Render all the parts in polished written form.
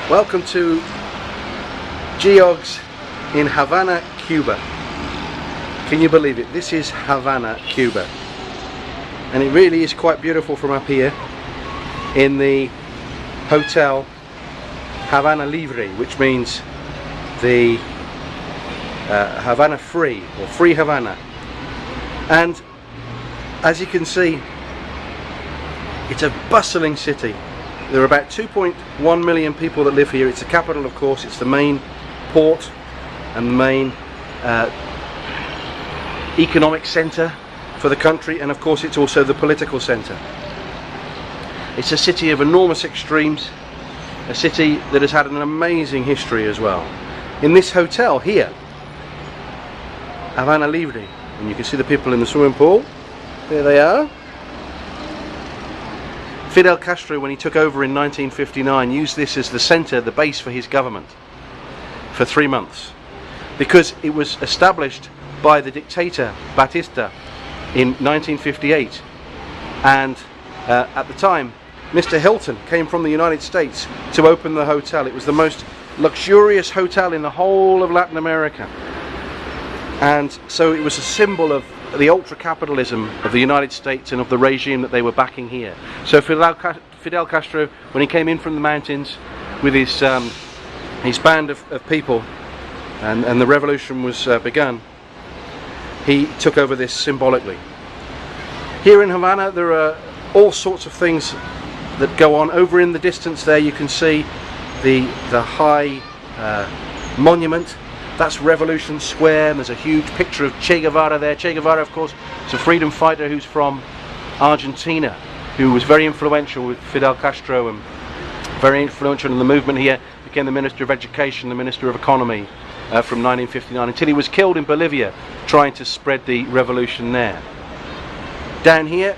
Welcome to Geogs in Havana, Cuba. Can you believe it? This is Havana, Cuba. And it really is quite beautiful from up here in the hotel Havana Libre, which means the Havana Free, or Free Havana. And as you can see, it's a bustling city. There are about 2.1 million people that live here. It's the capital, of course. It's the main port and the main economic centre for the country, and of course it's also the political centre. It's a city of enormous extremes, a city that has had an amazing history as well. In this hotel here, Havana Libre, and you can see the people in the swimming pool. There they are. Fidel Castro, when he took over in 1959, used this as the centre, the base for his government for 3 months, because it was established by the dictator Batista in 1958, and at the time Mr. Hilton came from the United States to open the hotel. It was the most luxurious hotel in the whole of Latin America, and so it was a symbol of the ultra-capitalism of the United States and of the regime that they were backing here. So Fidel Castro, when he came in from the mountains with his band of people, and the revolution was begun, he took over this symbolically. Here in Havana there are all sorts of things that go on. Over in the distance there you can see the high monument. That's Revolution Square, and there's a huge picture of Che Guevara there. Che Guevara, of course, is a freedom fighter who's from Argentina, who was very influential with Fidel Castro and very influential in the movement here. Became the Minister of Education, the Minister of Economy from 1959, until he was killed in Bolivia trying to spread the revolution there. Down here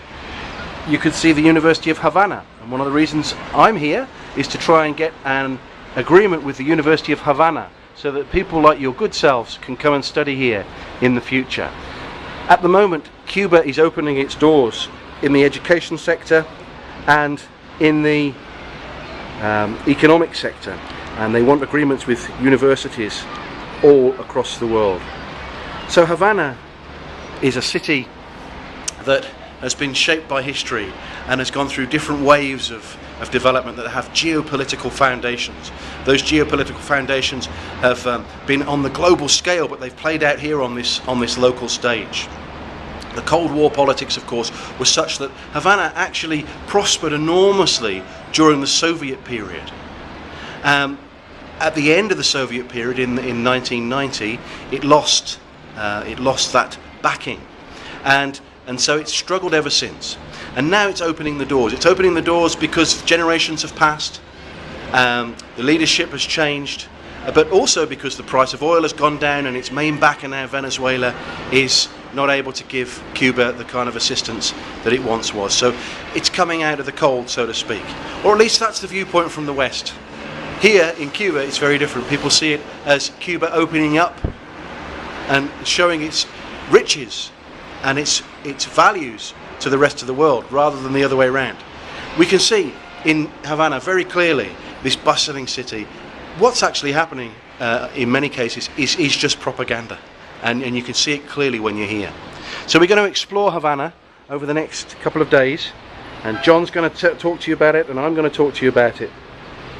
you could see the University of Havana, and one of the reasons I'm here is to try and get an agreement with the University of Havana, so that people like your good selves can come and study here in the future. At the moment, Cuba is opening its doors in the education sector and in the economic sector, and they want agreements with universities all across the world. So Havana is a city that has been shaped by history and has gone through different waves of development that have geopolitical foundations. Those geopolitical foundations have been on the global scale, but they've played out here on this local stage. The Cold War politics, of course, was such that Havana actually prospered enormously during the Soviet period. At the end of the Soviet period, in 1990, it lost that backing, and so it's struggled ever since. And now it's opening the doors. It's opening the doors because generations have passed, the leadership has changed, but also because the price of oil has gone down and its main backer now, Venezuela, is not able to give Cuba the kind of assistance that it once was. So it's coming out of the cold, so to speak. Or at least that's the viewpoint from the West. Here in Cuba it's very different. People see it as Cuba opening up and showing its riches and its values to the rest of the world, rather than the other way around. We can see in Havana very clearly, this bustling city, what's actually happening in many cases is just propaganda, and you can see it clearly when you're here. So we're going to explore Havana over the next couple of days, and John's going to talk to you about it, and I'm going to talk to you about it.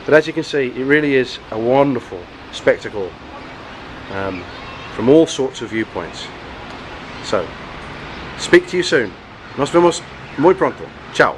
But as you can see, it really is a wonderful spectacle from all sorts of viewpoints. So, speak to you soon. Nos vemos muy pronto. Ciao.